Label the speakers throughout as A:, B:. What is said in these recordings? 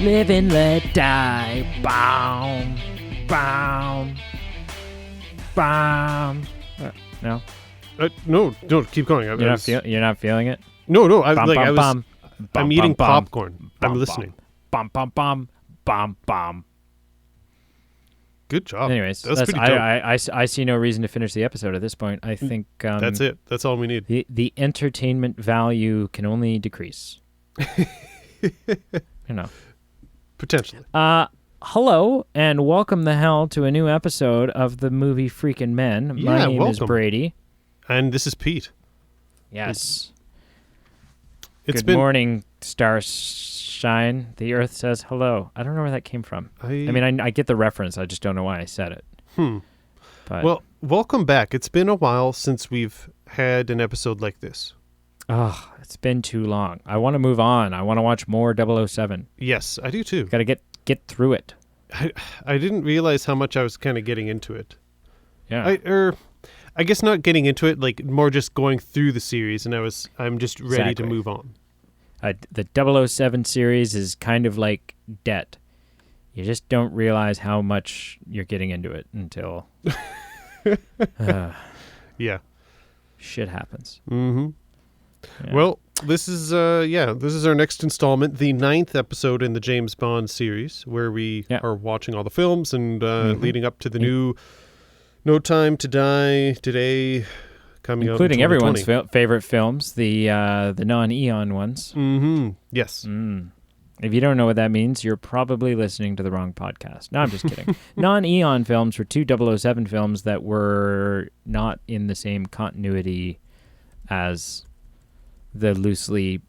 A: Live and let die. Boom. Boom. Boom. No?
B: No, keep going.
A: You're not feeling it?
B: No.
A: Bum,
B: I'm eating popcorn.
A: bum,
B: I'm listening.
A: Bum, bum, bum, bum, bum.
B: Good job.
A: Anyways,
B: that's pretty dope.
A: I see no reason to finish the episode at this point. I think
B: that's it. That's all we need.
A: The entertainment value can only decrease.
B: Potentially.
A: Hello and welcome the hell to a new episode of the movie Freakin' Men.
B: Yeah,
A: My name
B: welcome.
A: is Brady.
B: And this is Pete.
A: Yes.
B: Good
A: morning, starshine. The Earth says hello. I don't know where that came from. I mean, I get the reference. I just don't know why I said it. But,
B: well, welcome back. It's been a while since we've had an episode like this.
A: Oh, it's been too long. I want to move on. I want to watch more 007.
B: Yes, I do too.
A: Got to get through it.
B: I didn't realize how much I was kind of getting into it.
A: Yeah.
B: I guess not getting into it, like more just going through the series, and I'm just ready to move on.
A: The 007 series is kind of like debt. You just don't realize how much you're getting into it until
B: yeah,
A: shit happens.
B: Mm-hmm.
A: Yeah.
B: Well, this is our next installment, the 9th episode in the James Bond series, where we are watching all the films and leading up to the new No Time to Die Today coming out,
A: including everyone's favorite films, the non-Eon ones.
B: Mm-hmm. Yes.
A: If you don't know what that means, you're probably listening to the wrong podcast. No, I'm just kidding. Non-Eon films were two 007 films that were not in the same continuity as the loosely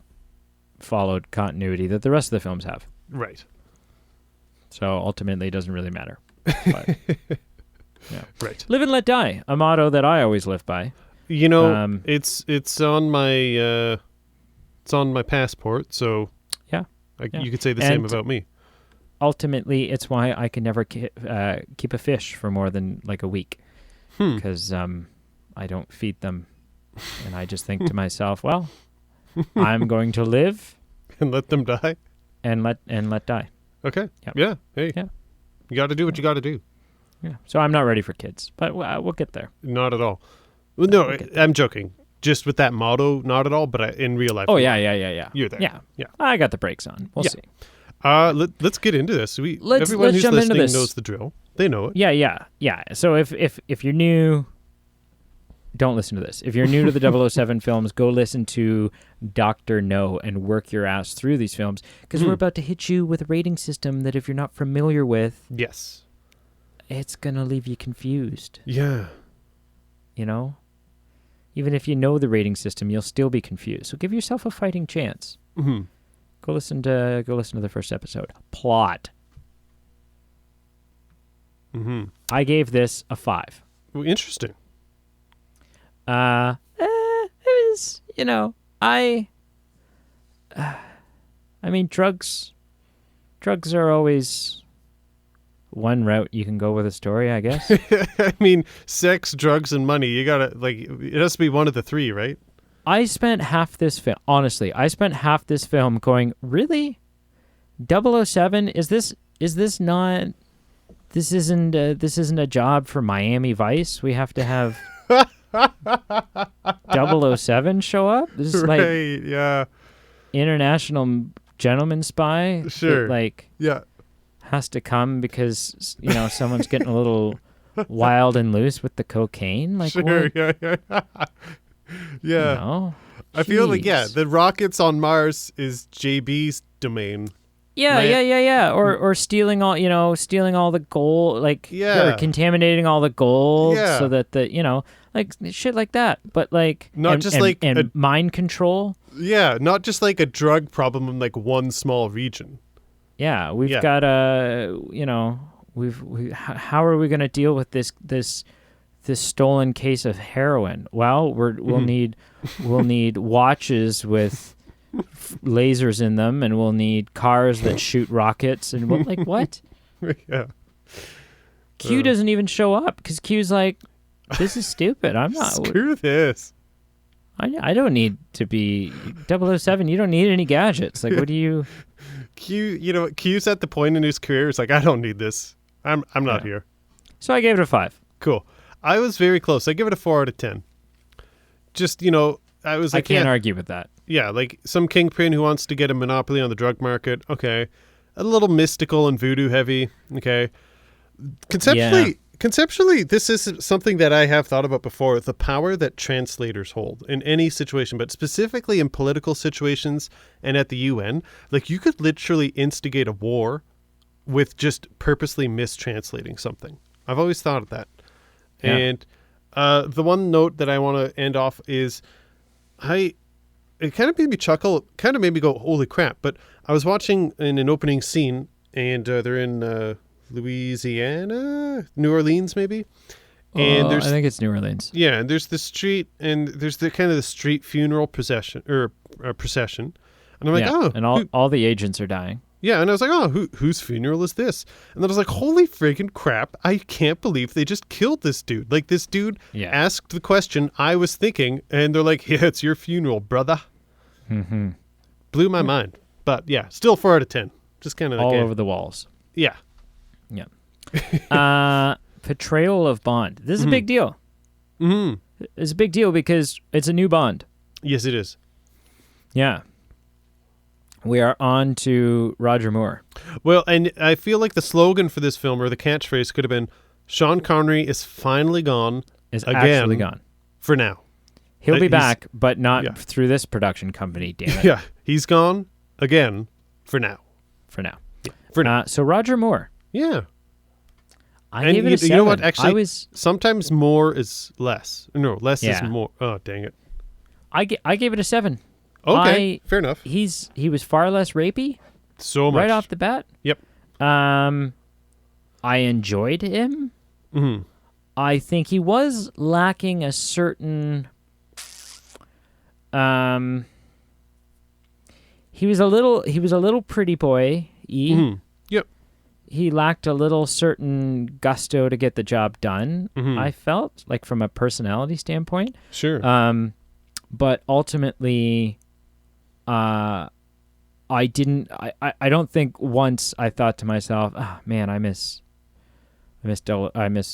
A: followed continuity that the rest of the films have.
B: Right.
A: So ultimately, it doesn't really matter. But, yeah.
B: Right.
A: Live and let die, a motto that I always live by.
B: You know, it's on my passport, so you could say the same about me.
A: Ultimately, it's why I can never keep a fish for more than like a week, because I don't feed them, and I just think to myself, well, I'm going to live
B: and let them die,
A: and let die.
B: Okay.
A: Yep.
B: Yeah. Hey.
A: Yeah.
B: You got to do what you got to do.
A: Yeah. So I'm not ready for kids, but we'll get there.
B: Not at all. Well, no, I'm joking. Just with that motto, not at all. But in real life.
A: Oh yeah.
B: You're there.
A: Yeah. I got the brakes on. We'll see.
B: Let's get into this. Everyone who's
A: jump
B: listening
A: into this.
B: knows the drill. They know it.
A: Yeah. So if you're new, don't listen to this. If you're new to the 007 films, go listen to Dr. No and work your ass through these films, because we're about to hit you with a rating system that if you're not familiar with,
B: yes,
A: it's going to leave you confused.
B: Yeah.
A: You know? Even if you know the rating system, you'll still be confused. So give yourself a fighting chance.
B: Mm-hmm.
A: Go listen to the first episode. Plot.
B: Mm-hmm.
A: I gave this a 5.
B: Well, interesting.
A: It was, I mean, drugs are always one route you can go with a story, I guess.
B: I mean, sex, drugs, and money. You gotta, it has to be one of the three, right?
A: I spent half this film, honestly, going, really? 007? This isn't a job for Miami Vice. We have to have 007 show up? This is
B: yeah.
A: International gentleman spy.
B: Sure.
A: That, has to come because, someone's getting a little wild and loose with the cocaine.
B: Sure,
A: what?
B: Yeah. I feel like, the rockets on Mars is JB's domain.
A: Yeah. Or stealing all the gold, or contaminating all the gold so that shit like that. But mind control.
B: Yeah, not just like a drug problem in like one small region.
A: Yeah, we've got how are we going to deal with this stolen case of heroin? Well, we'll need watches with lasers in them, and we'll need cars that shoot rockets, and we'll, what?
B: Yeah.
A: Q doesn't even show up because Q's like, this is stupid. I'm not.
B: Screw this.
A: I don't need to be 007. You don't need any gadgets. What do you?
B: Q's at the point in his career. It's like, I don't need this. I'm not here.
A: So I gave it a 5.
B: Cool. I was very close. I give it a 4 out of 10. Just, I was like,
A: I can't argue with that.
B: Yeah, like some kingpin who wants to get a monopoly on the drug market. Okay. A little mystical and voodoo heavy. Okay. Conceptually, this is something that I have thought about before. The power that translators hold in any situation, but specifically in political situations and at the UN. Like, you could literally instigate a war with just purposely mistranslating something. I've always thought of that. Yeah. And the one note that I want to end off is it kind of made me chuckle, kind of made me go, holy crap. But I was watching in an opening scene, and they're in Louisiana, New Orleans maybe. And
A: I think it's New Orleans.
B: Yeah, and there's the street, and there's the kind of the street funeral procession. And I'm like,
A: and all the agents are dying.
B: Yeah, and I was like, whose funeral is this? And then I was like, holy friggin' crap, I can't believe they just killed this dude. Like, this dude asked the question I was thinking, and they're like, yeah, it's your funeral, brother.
A: Mm-hmm.
B: Blew my mind. But yeah, still 4 out of 10. Just kind of
A: all over the walls.
B: Yeah.
A: Yeah. Portrayal of Bond. This is a big deal.
B: Mm-hmm.
A: It's a big deal because it's a new Bond.
B: Yes, it is.
A: Yeah. We are on to Roger Moore.
B: Well, and I feel like the slogan for this film, or the catchphrase, could have been, Sean Connery is finally gone.
A: Is actually gone.
B: For now.
A: He'll be back, but not through this production company, damn it.
B: Yeah, he's gone again for now.
A: For now.
B: Yeah, for now.
A: So Roger Moore.
B: Yeah.
A: I gave it a 7.
B: You know what? Actually, sometimes more is less. No, less is more. Oh, dang it.
A: I gave it a 7.
B: Okay, fair enough.
A: He was far less rapey.
B: So much.
A: Right off the bat.
B: Yep.
A: I enjoyed him.
B: Mm-hmm.
A: I think he was lacking a certain... He was a little pretty boy-y.
B: Mm-hmm. Yep.
A: He lacked a little certain gusto to get the job done, I felt, like from a personality standpoint.
B: Sure.
A: But ultimately... I don't think once I thought to myself, man, I miss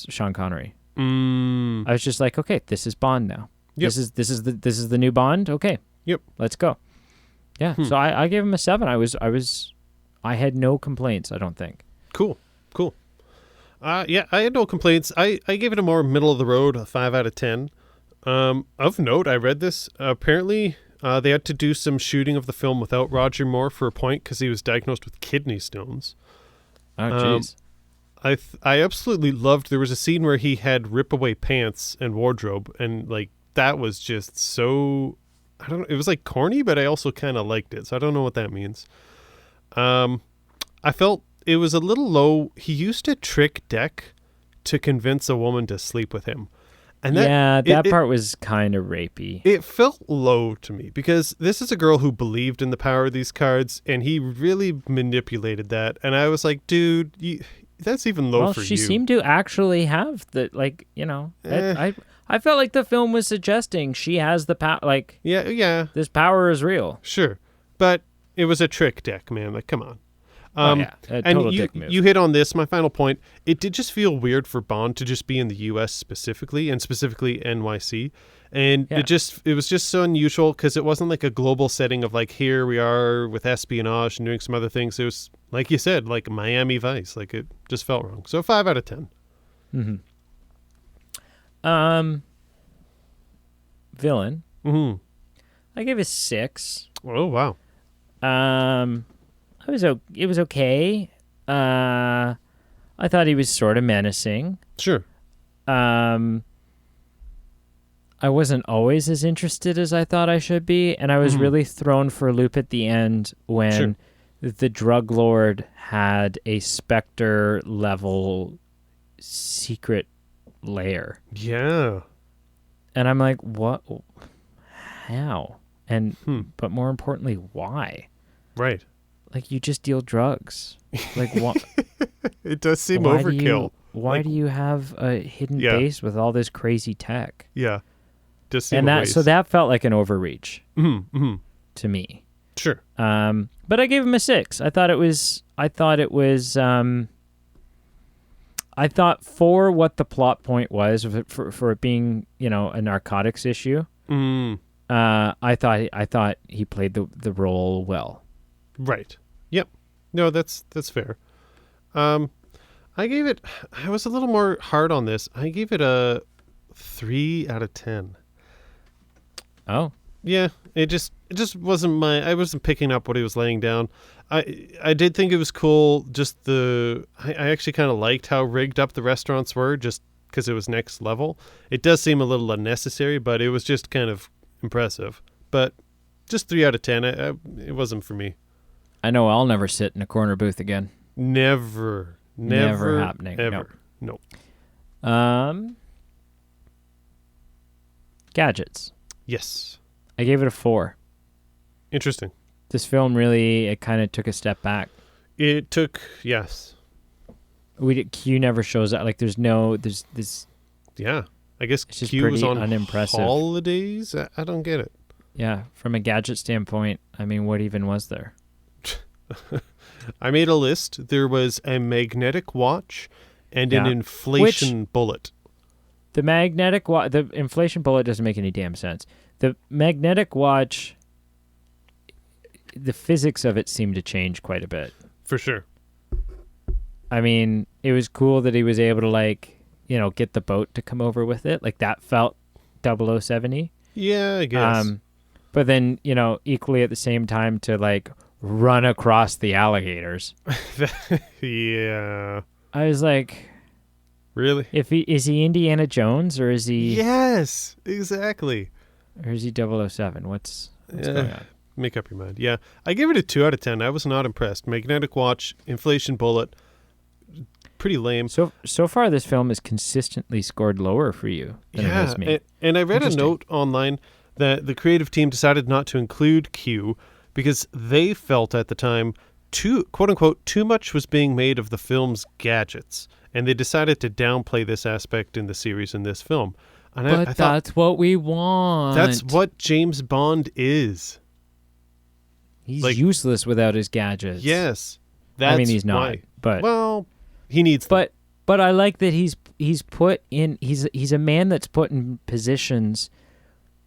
A: Sean Connery. I was just like, okay, this is Bond now.
B: Yep.
A: This is the new Bond. Okay.
B: Yep.
A: Let's go. Yeah. So I gave him a 7. I had no complaints, I don't think.
B: Cool. Yeah, I had no complaints. I gave it a more middle of the road, a 5 out of 10. Of note, I read this. Apparently, they had to do some shooting of the film without Roger Moore for a point because he was diagnosed with kidney stones.
A: Oh, jeez.
B: I absolutely loved. There was a scene where he had rip-away pants and wardrobe, and like that was just so. I don't know. It was like corny, but I also kind of liked it. So I don't know what that means. I felt it was a little low. He used a trick deck to convince a woman to sleep with him. And
A: that part was kind of rapey.
B: It felt low to me because this is a girl who believed in the power of these cards, and he really manipulated that. And I was like, dude, that's even low for you.
A: Well, she seemed to actually have the, like, I felt like the film was suggesting she has the power. Like,
B: yeah,
A: this power is real.
B: Sure, but it was a trick deck, man. Like, come on.
A: A total dick move.
B: You hit on this, my final point. It did just feel weird for Bond to just be in the U.S. specifically, and specifically NYC. And it was just so unusual because it wasn't like a global setting of like, here we are with espionage and doing some other things. It was, like you said, like Miami Vice. Like, it just felt wrong. So 5 out of 10.
A: Mm-hmm. Villain.
B: Mm-hmm.
A: I gave it 6.
B: Oh, wow.
A: It was okay. I thought he was sort of menacing.
B: Sure.
A: I wasn't always as interested as I thought I should be, and I was really thrown for a loop at the end when the drug lord had a Spectre level secret lair.
B: Yeah.
A: And I'm like, what? How? And but more importantly, why?
B: Right.
A: Like, you just deal drugs. Like, what?
B: It does seem overkill.
A: Why do you have a hidden base with all this crazy tech?
B: Yeah. Just seem a waste.
A: So that felt like an overreach
B: to
A: me.
B: Sure.
A: But I gave him a 6. I thought for what the plot point was, for it being, a narcotics issue, I thought he played the role well.
B: Right. Yep. No, that's fair. I was a little more hard on this. I gave it a 3 out of 10.
A: Oh.
B: Yeah, it just wasn't I wasn't picking up what he was laying down. I did think it was cool. Just I actually kind of liked how rigged up the restaurants were, just because it was next level. It does seem a little unnecessary, but it was just kind of impressive. But just 3 out of 10. It wasn't for me.
A: I know I'll never sit in a corner booth again.
B: Never
A: happening.
B: Ever. No.
A: Gadgets.
B: Yes.
A: I gave it a 4.
B: Interesting.
A: This film really, it kind of took a step back.
B: It took, yes.
A: Q never shows up. Like, there's this.
B: Yeah. I guess
A: it's just
B: Q was on
A: unimpressive.
B: Holidays? I don't get it.
A: Yeah. From a gadget standpoint, I mean, what even was there?
B: I made a list. There was a magnetic watch and an inflation bullet.
A: The magnetic watch, the inflation bullet doesn't make any damn sense. The magnetic watch, the physics of it seemed to change quite a bit.
B: For sure.
A: I mean, it was cool that he was able to, get the boat to come over with it. Like, that felt 007-y.
B: Yeah, I guess.
A: But then, equally at the same time to, run across the alligators.
B: Yeah.
A: I was like...
B: Really?
A: Is he Indiana Jones, or is he...
B: Yes, exactly.
A: Or is he 007? What's going on?
B: Make up your mind. Yeah. I gave it a 2 out of 10. I was not impressed. Magnetic watch, inflation bullet, pretty lame.
A: So far, this film has consistently scored lower for you than it has me.
B: And I read a note online that the creative team decided not to include Q because they felt at the time quote unquote too much was being made of the film's gadgets, and they decided to downplay this aspect in the series in this film. And I thought,
A: that's what we want.
B: That's what James Bond is.
A: He's useless without his gadgets.
B: Yes.
A: He's not.
B: Why.
A: But
B: well, he needs them.
A: But I like that he's put in. He's a man that's put in positions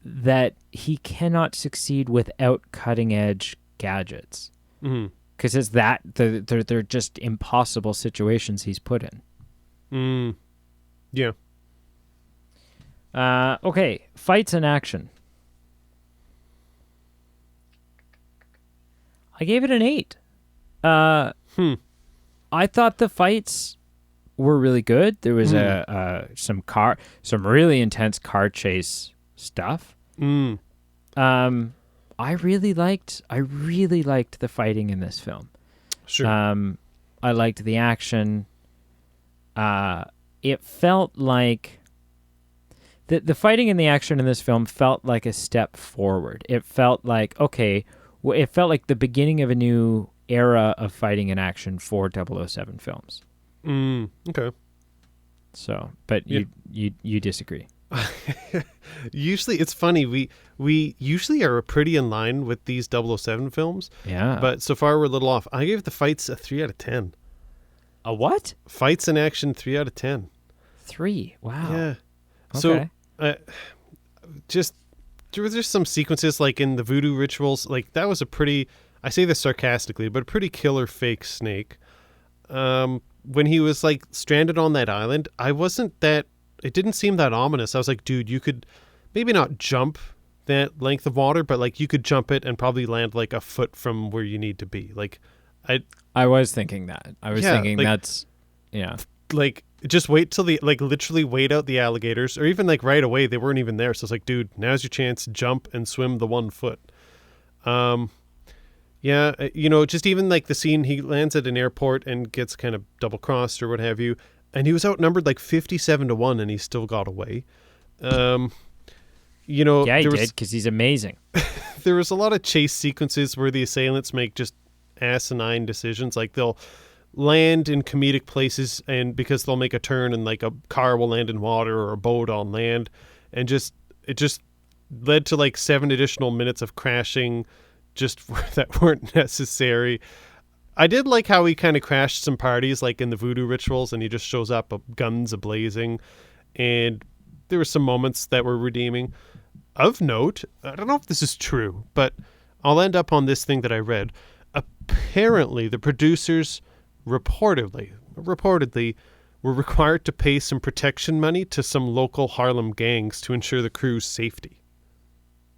A: that he cannot succeed without cutting edge gadgets. Because it's they're just impossible situations he's put in.
B: Yeah.
A: Okay, fights and action. I gave it an 8. I thought the fights were really good. There was some really intense car chase stuff. I really liked the fighting in this film.
B: Sure.
A: I liked the action. It felt like the fighting and the action in this film felt like a step forward. It felt like, it felt like the beginning of a new era of fighting and action for 007 films.
B: Okay.
A: So, but you disagree.
B: Usually, it's funny. We usually are pretty in line with these 007 films.
A: Yeah.
B: But so far, we're a little off. I gave the fights a 3 out of 10.
A: A what?
B: Fights and action, 3 out of 10.
A: 3. Wow.
B: Yeah.
A: Okay.
B: So, there were just some sequences, like in the voodoo rituals. Like, that was a pretty, I say this sarcastically, but a pretty killer fake snake. When he was, stranded on that island, it didn't seem that ominous. I was like, dude, you could maybe not jump that length of water, but you could jump it and probably land a foot from where you need to be.
A: I was thinking that. I was thinking that's, yeah.
B: Just wait till literally wait out the alligators, or even right away, they weren't even there. So it's dude, now's your chance, jump and swim the 1 foot. Yeah, just even the scene, he lands at an airport and gets kind of double crossed or what have you. And he was outnumbered 57-1, and he still got away.
A: Yeah, he did, because he's amazing.
B: There was a lot of chase sequences where the assailants make just asinine decisions. They'll land in comedic places, and because they'll make a turn and a car will land in water or a boat on land, and it just led to 7 additional minutes of crashing, just that weren't necessary. I did like how he kind of crashed some parties, like in the voodoo rituals, and he just shows up, guns a-blazing, and there were some moments that were redeeming. Of note, I don't know if this is true, but I'll end up on this thing that I read. Apparently, the producers reportedly were required to pay some protection money to some local Harlem gangs to ensure the crew's safety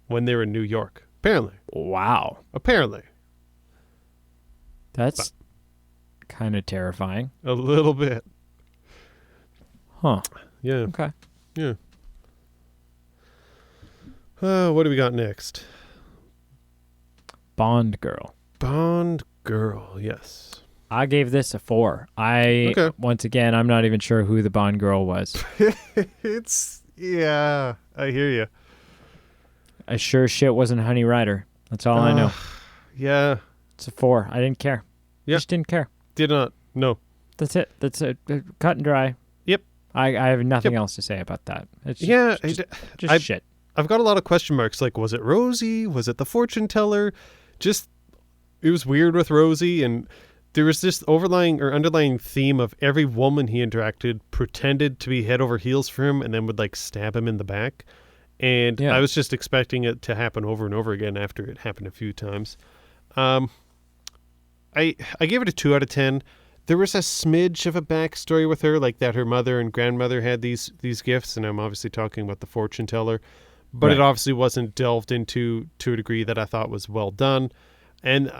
B: when they were in New York. Apparently.
A: Wow.
B: Apparently.
A: That's kind of terrifying.
B: A little bit.
A: Huh.
B: Yeah.
A: Okay.
B: Yeah. What do we got next?
A: Bond Girl.
B: Bond Girl, yes.
A: I gave this a 4. Once again, I'm not even sure who the Bond Girl was.
B: Yeah, I hear you.
A: I sure shit wasn't Honey Rider. That's all I know.
B: Yeah.
A: It's a 4. I didn't care.
B: Yep.
A: Just didn't care.
B: Did not. No.
A: That's it. That's it. Cut and dry.
B: Yep.
A: I have nothing else to say about that. It's just shit.
B: I've got a lot of question marks. Like, was it Rosie? Was it the fortune teller? Just, it was weird with Rosie, and there was this underlying theme of every woman he interacted pretended to be head over heels for him and then would like stab him in the back. And I was just expecting it to happen over and over again after it happened a few times. I gave it a 2 out of 10. There was a smidge of a backstory with her, like that her mother and grandmother had these gifts, and I'm obviously talking about the fortune teller. But It obviously wasn't delved into to a degree that I thought was well done. And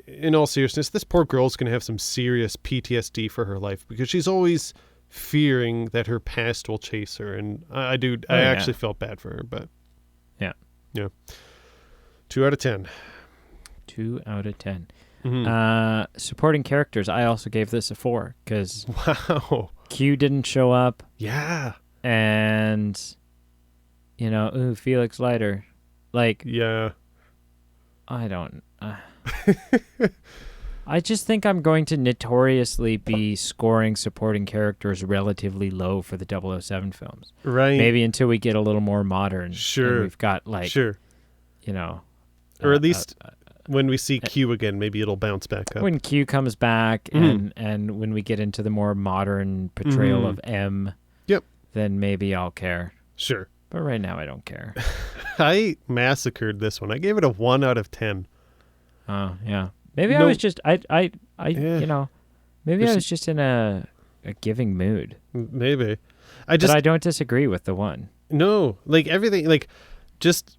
B: in all seriousness, this poor girl's going to have some serious PTSD for her life because she's always fearing that her past will chase her. And I actually felt bad for her, but
A: yeah.
B: 2 out of 10.
A: 2 out of 10. Mm-hmm. Supporting characters, I also gave this a 4 because Q didn't show up.
B: Yeah.
A: And... Felix Leiter. Like,
B: yeah.
A: I don't. I just think I'm going to notoriously be scoring supporting characters relatively low for the 007 films.
B: Right.
A: Maybe until we get a little more modern.
B: Sure.
A: And we've got, like, or
B: at least when we see Q again, maybe it'll bounce back up.
A: When Q comes back and when we get into the more modern portrayal of M, then maybe I'll care.
B: Sure.
A: But right now, I don't care.
B: I massacred this one. I gave it a 1 out of 10.
A: Oh, yeah. Maybe I was just, maybe I was just in a giving mood.
B: Maybe.
A: But I don't disagree with the 1.
B: No. Like, everything, like, just,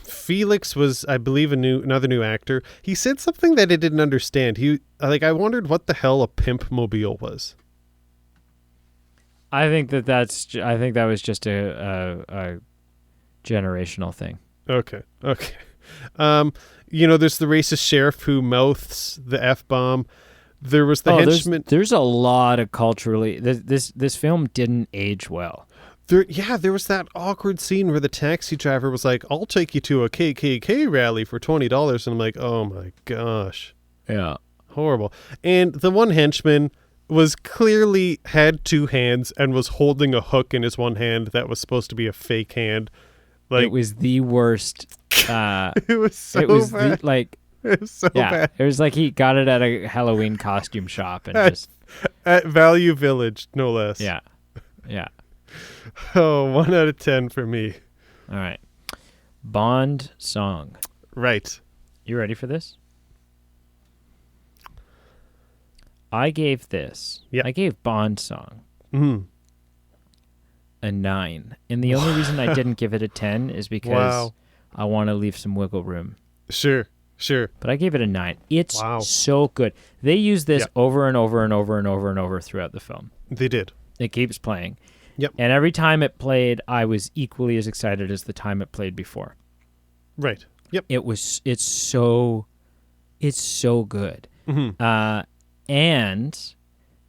B: Felix was, I believe, another new actor. He said something that I didn't understand. I wondered what the hell a pimp mobile was.
A: I think that was just a generational thing.
B: Okay. There's the racist sheriff who mouths the F-bomb. There was the henchman.
A: There's a lot of culturally... This film didn't age well.
B: There was that awkward scene where the taxi driver was like, I'll take you to a KKK rally for $20. And I'm like, oh my gosh.
A: Yeah.
B: Horrible. And the one henchman... was clearly had 2 hands and was holding a hook in his one hand that was supposed to be a fake hand. Like,
A: it was the worst.
B: It was so bad. It was so bad.
A: It was like he got it at a Halloween costume shop and
B: at Value Village, no less.
A: Yeah.
B: Oh, 1 out of 10 for me.
A: All right. Bond song.
B: Right.
A: You ready for this? I gave this.
B: Yeah.
A: I gave Bond song a 9. And the only reason I didn't give it a 10 is because I want to leave some wiggle room.
B: Sure. But
A: I gave it a 9. It's so good. They use this over and over and over and over and over throughout the film.
B: They did.
A: It keeps playing.
B: Yep.
A: And every time it played, I was equally as excited as the time it played before.
B: Right. Yep.
A: It's so good.
B: Mm-hmm.
A: And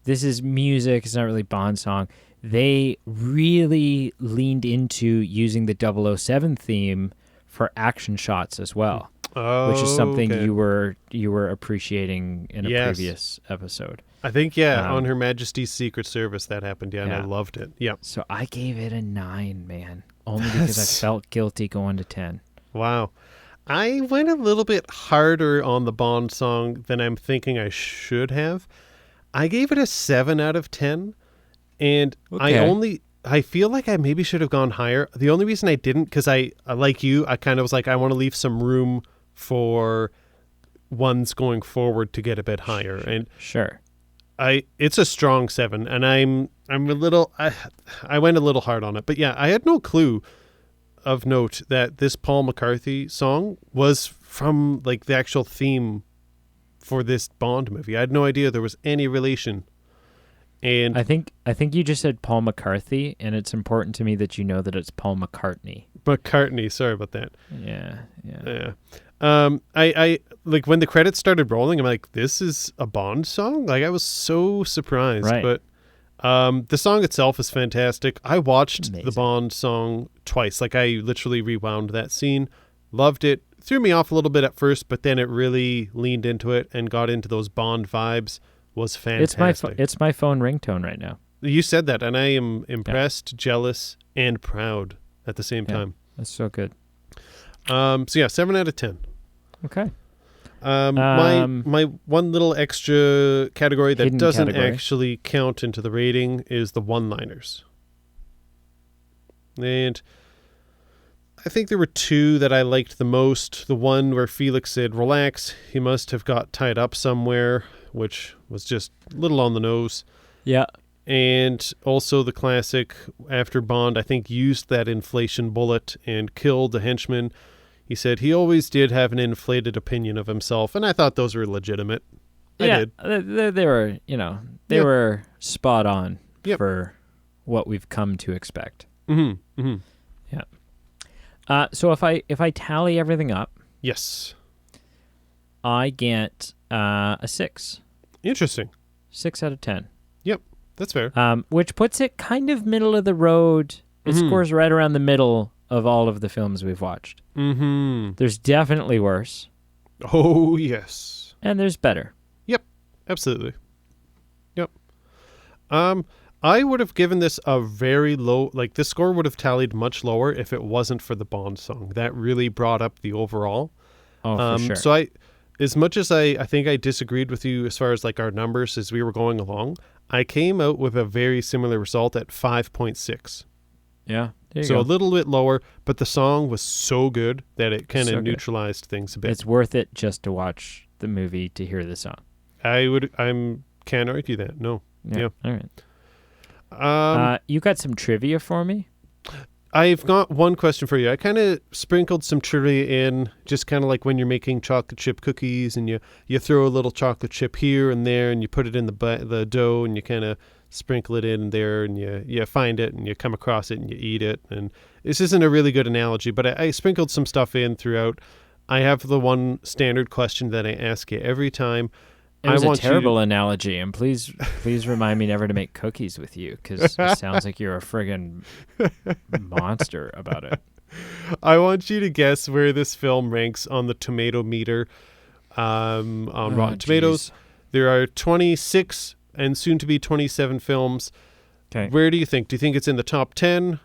A: this is music. It's not really Bond song. They really leaned into using the 007 theme for action shots as well, which is something you were appreciating in a previous episode.
B: I think, on Her Majesty's Secret Service that happened, and I loved it. Yep.
A: So I gave it a 9, man, only because I felt guilty going to 10.
B: Wow. I went a little bit harder on the Bond song than I'm thinking I should have. I gave it a 7 out of 10, and
A: Okay.
B: I feel like I maybe should have gone higher. The only reason I didn't, because I like you, I kind of was like, I want to leave some room for ones going forward to get a bit higher. And
A: Sure.
B: it's a strong 7, and I'm a little, I went a little hard on it. But yeah, I had no clue of note that this Paul McCartney song was from like the actual theme for this Bond movie. I had no idea there was any relation. And
A: I think you just said Paul McCarthy, and it's important to me that you know that it's Paul McCartney.
B: McCartney, sorry about that.
A: Yeah.
B: Yeah. I like when the credits started rolling, I'm like, this is a Bond song? Like I was so surprised.
A: Right.
B: But the song itself is fantastic. I watched
A: Amazing.
B: the Bond song twice. Like I literally rewound that scene. Loved it. Threw me off a little bit at first, but then it really leaned into it and got into those Bond vibes. Was fantastic.
A: It's my phone ringtone right now.
B: You said that, and I am impressed, jealous, and proud at the same time.
A: That's so good.
B: So yeah, 7 out of 10.
A: Okay.
B: My one little extra category that doesn't
A: category.
B: actually count into the rating is the one-liners. And I think there were two that I liked the most. The one where Felix said, "Relax, he must have got tied up somewhere," which was just a little on the nose.
A: Yeah.
B: And also the classic, after Bond, I think, used that inflation bullet and killed the henchman. He said he always did have an inflated opinion of himself, and I thought those were legitimate. I did.
A: They were, they were spot on
B: Yep.
A: for what we've come to expect.
B: Mm-hmm. Mm-hmm.
A: Yeah. So if I tally everything up,
B: Yes.
A: I get a 6.
B: Interesting.
A: 6 out of 10.
B: Yep. That's fair.
A: Which puts it kind of middle of the road. It scores right around the middle of all of the films we've watched.
B: Mm-hmm.
A: There's definitely worse,
B: Oh, yes.
A: and there's better.
B: Yep. Absolutely. Yep. I would have given this a very low, like this score would have tallied much lower if it wasn't for the Bond song. That really brought up the overall.
A: Oh, for sure.
B: So as much as I think I disagreed with you as far as like our numbers as we were going along, I came out with a very similar result at 5.6.
A: Yeah. There you
B: So
A: go.
B: a little bit lower, but the song was so good that it kind of
A: So good.
B: neutralized things a bit.
A: It's worth it just to watch the movie to hear the song.
B: Can't argue that. No. Yeah.
A: All right. You got some trivia for me?
B: I've got one question for you. I kind of sprinkled some trivia in, just kind of like when you're making chocolate chip cookies and you throw a little chocolate chip here and there and you put it in the dough and you kind of sprinkle it in there and you find it and you come across it and you eat it. And this isn't a really good analogy, but I sprinkled some stuff in throughout. I have the one standard question that I ask you every time.
A: It was a terrible analogy, and please remind me never to make cookies with you, because it sounds like you're a friggin' monster about it.
B: I want you to guess where this film ranks on the tomato meter on Rotten Tomatoes. There are 26 and soon to be 27 films.
A: Okay.
B: Where do you think? Do you think it's in the top 10,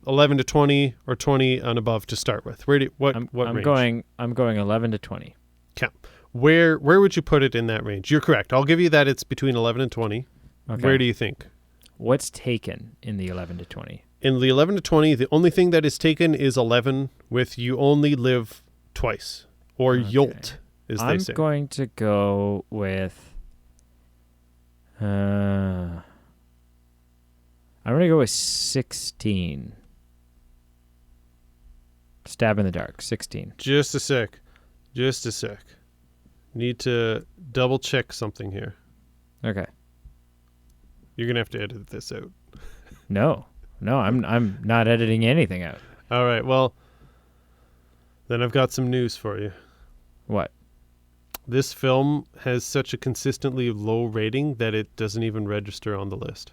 B: 11 to 20, or 20 and above to start with? What range?
A: I'm going 11 to 20.
B: Okay. Where would you put it in that range? You're correct. I'll give you that it's between 11 and 20.
A: Okay.
B: Where do you think?
A: What's taken in the 11 to 20?
B: In the 11 to 20, the only thing that is taken is 11 with You Only Live Twice, or YOLT, as they say.
A: I'm going to go with... I'm going to go with 16. Stab in the dark, 16.
B: Just a sec. Need to double check something here.
A: Okay.
B: You're going to have to edit this out.
A: No, I'm not editing anything out.
B: All right, well, then I've got some news for you.
A: What?
B: This film has such a consistently low rating that it doesn't even register on the list.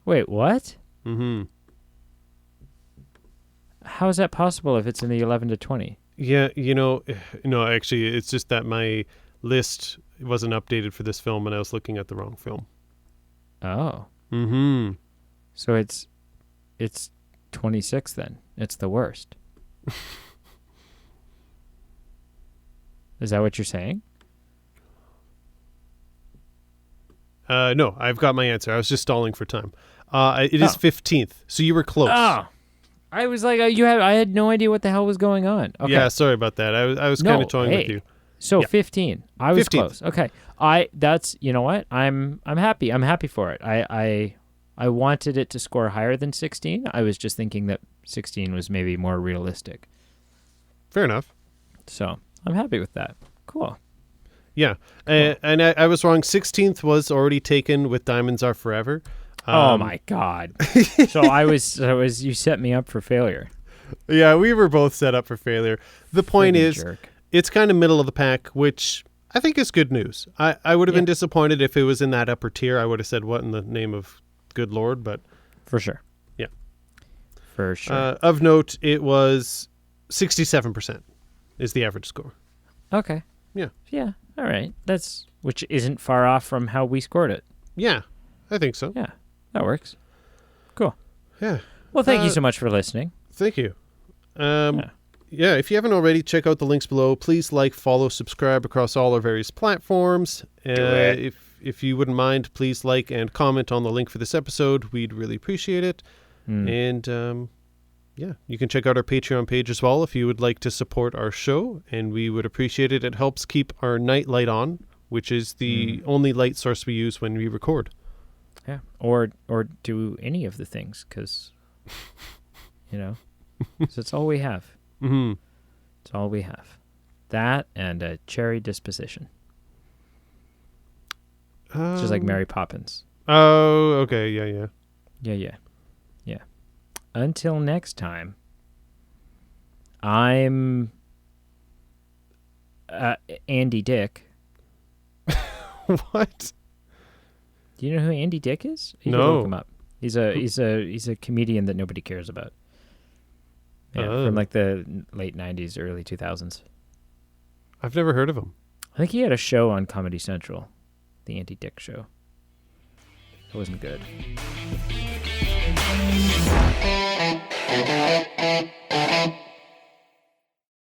A: Wait, what?
B: Mm-hmm.
A: How is that possible if it's in the 11 to 20?
B: Yeah, actually, it's just that my list wasn't updated for this film and I was looking at the wrong film.
A: Oh.
B: Mm-hmm.
A: So it's 26 then. It's the worst. Is that what you're saying?
B: No, I've got my answer. I was just stalling for time. It is 15th, so you were close.
A: Oh, I was like, I had no idea what the hell was going on. Okay.
B: Yeah, sorry about that. I was kind of toying with you.
A: So
B: Yeah.
A: 15. I was
B: 15th.
A: close. Okay. That's, you know what? I'm happy. I'm happy for it. I wanted it to score higher than 16. I was just thinking that 16 was maybe more realistic.
B: Fair enough.
A: So I'm happy with that. Cool.
B: Yeah, and I was wrong. 16th was already taken with Diamonds Are Forever.
A: Oh my God. So you set me up for failure.
B: Yeah, we were both set up for failure. The point is,
A: jerk.
B: It's kind of middle of the pack, which I think is good news. I would have been disappointed if it was in that upper tier. I would have said, what in the name of good Lord? But
A: for sure.
B: Yeah.
A: For sure.
B: Of note, it was 67% is the average score.
A: Okay.
B: Yeah.
A: Yeah. All right. Which isn't far off from how we scored it.
B: Yeah, I think so.
A: Yeah, that works. Cool.
B: Yeah.
A: Well, thank you so much for listening.
B: Thank you. Yeah, if you haven't already, check out the links below. Please like, follow, subscribe across all our various platforms. If you wouldn't mind, please like and comment on the link for this episode. We'd really appreciate it. And yeah, you can check out our Patreon page as well if you would like to support our show, and we would appreciate it. It helps keep our night light on, which is the only light source we use when we record.
A: Yeah, or do any of the things, because, it's all we have.
B: Mm-hmm.
A: It's all we have. That and a cherry disposition. Just like Mary Poppins.
B: Oh, okay, yeah.
A: Yeah. Until next time, I'm Andy Dick.
B: What?
A: Do you know who Andy Dick is? You
B: No.
A: can look him up. He's a comedian that nobody cares about. Yeah, from like the late 90s, early 2000s.
B: I've never heard of him.
A: I think he had a show on Comedy Central, the Andy Dick Show. It wasn't good.